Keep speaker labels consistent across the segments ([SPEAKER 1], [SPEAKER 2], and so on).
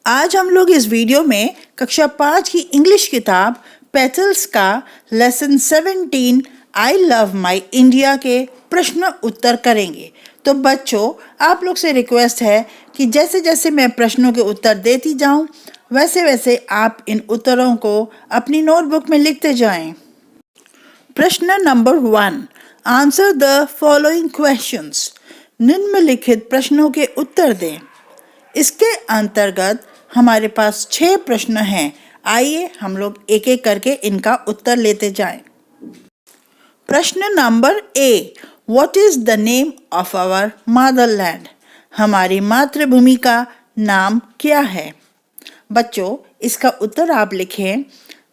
[SPEAKER 1] आज हम लोग इस वीडियो में कक्षा 5 की इंग्लिश किताब पेटल्स का लेसन 17 आई लव माई इंडिया के प्रश्न उत्तर करेंगे। तो बच्चों, आप लोग से रिक्वेस्ट है कि जैसे जैसे मैं प्रश्नों के उत्तर देती जाऊं वैसे वैसे आप इन उत्तरों को अपनी नोटबुक में लिखते जाएं। प्रश्न number 1, answer the following questions. निम्नलिखित प्रश्नों के उत्तर दें। इसके अंतर्गत हमारे पास 6 प्रश्न हैं। आइए हम लोग एक एक करके इनका उत्तर लेते जाएं। प्रश्न number A, what is the name of our motherland? हमारी मातृभूमि का नाम क्या है? बच्चों, इसका उत्तर आप लिखें।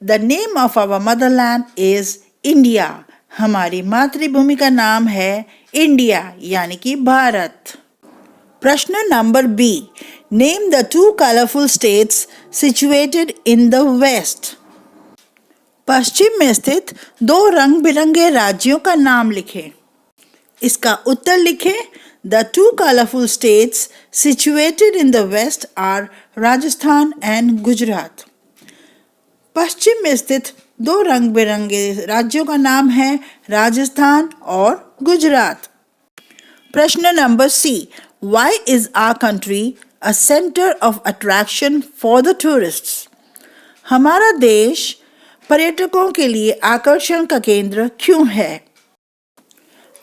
[SPEAKER 1] The name of our motherland is India. हमारी मातृभूमि का नाम है इंडिया यानी कि भारत। प्रश्न number B, name the 2 colourful states situated in the west. पश्चिम में स्थित 2 रंग बिरंगे राज्यों का नाम लिखें। इसका उत्तर लिखें। The 2 colourful states situated in the west are Rajasthan and Gujarat. पश्चिम में स्थित 2 रंग बिरंगे राज्यों का नाम है राजस्थान और गुजरात। प्रश्न number C, why is our country a center of attraction for the tourists? हमारा देश पर्यटकों के लिए आकर्षण का केंद्र क्यों है?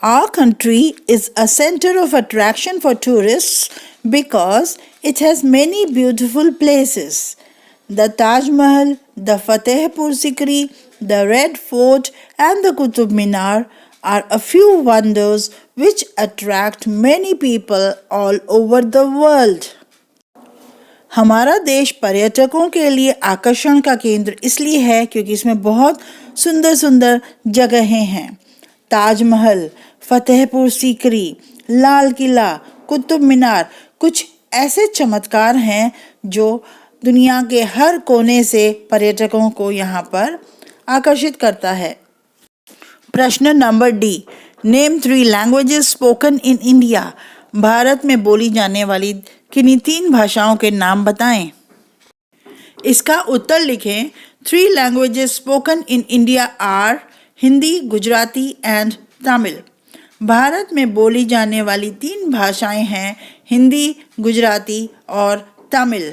[SPEAKER 1] Our country is a center of attraction for tourists because it has many beautiful places. The Taj Mahal, the Fatehpur Sikri, the Red Fort and the Qutub Minar are a few wonders which attract many people all over the world. हमारा देश पर्यटकों के लिए आकर्षण का केंद्र इसलिए है क्योंकि इसमें बहुत सुंदर सुंदर जगहें हैं। ताजमहल, फतेहपुर सीकरी, लाल किला, कुतुब मीनार कुछ ऐसे चमत्कार हैं जो दुनिया के हर कोने से पर्यटकों को यहाँ पर आकर्षित करता है। प्रश्न number D, name 3 languages spoken in India. Bharat में बोली जाने वाली किन्हीं 3 भाषाओं के नाम बताएं। इसका उत्तर लिखें। 3 languages spoken in India are Hindi, Gujarati and Tamil. Bharat में बोली जाने वाली 3 भाषाएं हैं हिंदी, गुजराती और तमिल।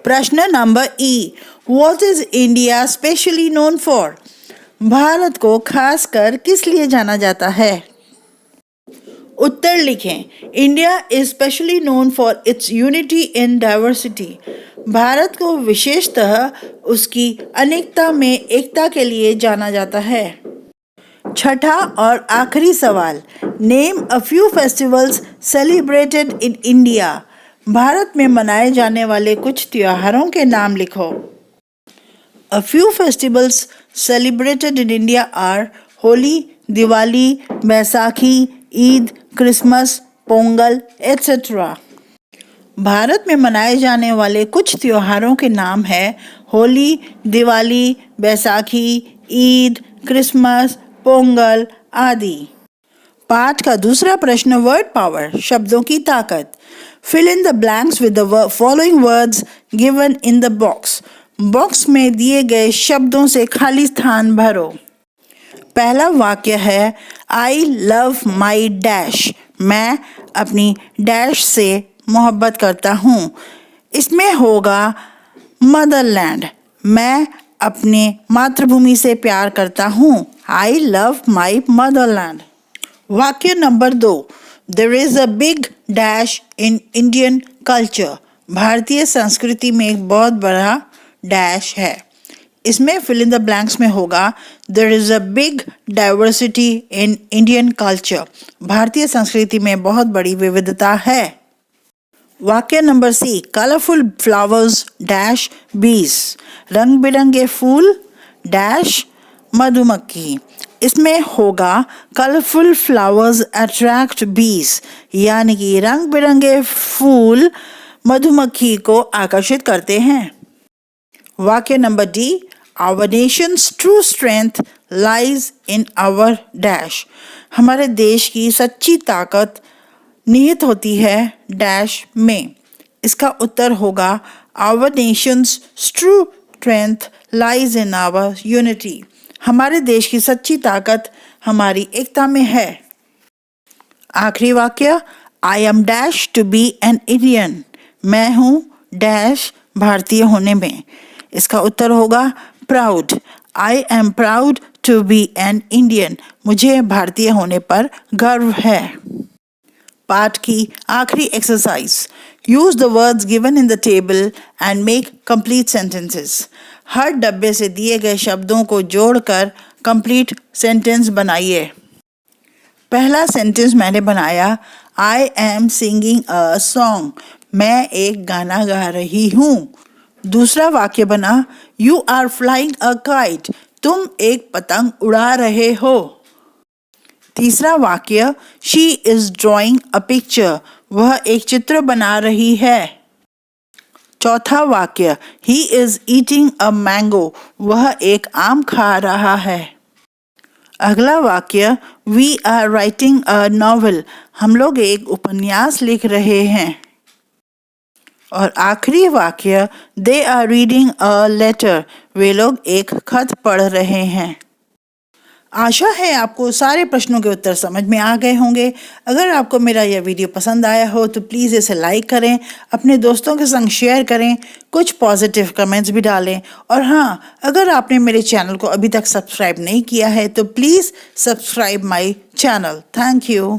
[SPEAKER 1] प्रश्न number E, what is India specially known for? Bharat को खासकर किस लिए जाना जाता है? उत्तर लिखें। India is specially known for its unity in diversity. Bharat को विशेषतः उसकी अनेकता में एकता के लिए जाना जाता है। छठा और आखिरी सवाल, name a few festivals celebrated in India. Bharat में मनाए जाने वाले कुछ त्योहारों के नाम लिखो। A few festivals celebrated in India are Holi, Diwali, Baisakhi, Eid, Christmas, Pongal, etc. Bharat में मनाए जाने वाले कुछ त्योहारों के नाम हैं होली, दिवाली, बैसाखी, ईद, क्रिसमस, पोंगल आदि। पाठ का दूसरा प्रश्न, वर्ड पावर, शब्दों की ताकत। Fill in the blanks with the following words given in the box. Box में दिए गए शब्दों से खाली स्थान भरो। पहला वाक्य है आई लव माई डैश। मैं अपनी डैश से मोहब्बत करता हूँ। इसमें होगा मदरलैंड। मैं अपने मातृभूमि से प्यार करता हूँ। I love my motherland. वाक्य number 2, there is a big dash in Indian culture. भारतीय संस्कृति में एक बहुत बड़ा डैश है। इसमें फिल इन द ब्लैंक्स में होगा there is a big diversity in Indian culture. भारतीय संस्कृति में बहुत बड़ी विविधता है। वाक्य number C, colourful flowers dash bees. रंग बिरंगे फूल डैश मधुमक्खी। इसमें होगा कलरफुल फ्लावर्स अट्रैक्ट बीज, यानी कि रंग बिरंगे फूल मधुमक्खी को आकर्षित करते हैं। वाक्य number D, our nation's true strength lies in our dash. हमारे देश की सच्ची ताकत निहित होती है डैश में। इसका उत्तर होगा our nation's true strength lies in our unity. हमारे देश की सच्ची ताकत हमारी एकता में है। आखिरी वाक्य, I am dash to be an Indian. मैं हूँ डैश भारतीय होने में। इसका उत्तर होगा proud. I am proud to be an Indian. मुझे भारतीय होने पर गर्व है। पाठ की आखिरी exercise, use the words given in the table and make complete sentences. हर डब्बे से दिए गए शब्दों को जोड़कर कंप्लीट सेंटेंस बनाइए। पहला सेंटेंस मैंने बनाया, I am singing a song. मैं एक गाना गा रही हूँ। दूसरा वाक्य बना, you are flying a kite. तुम एक पतंग उड़ा रहे हो। तीसरा वाक्य, she is drawing a picture. वह एक चित्र बना रही है। चौथा वाक्य, he is eating a mango. वह एक आम खा रहा है। अगला वाक्य, we are writing a novel. हम लोग एक उपन्यास लिख रहे हैं। और आखिरी वाक्य, they are reading a letter. वे लोग एक खत पढ़ रहे हैं। आशा है आपको सारे प्रश्नों के उत्तर समझ में आ गए होंगे। अगर आपको मेरा यह वीडियो पसंद आया हो तो प्लीज़ इसे लाइक करें, अपने दोस्तों के संग शेयर करें, कुछ पॉजिटिव कमेंट्स भी डालें। और हाँ, अगर आपने मेरे चैनल को अभी तक सब्सक्राइब नहीं किया है तो please subscribe my channel. Thank you.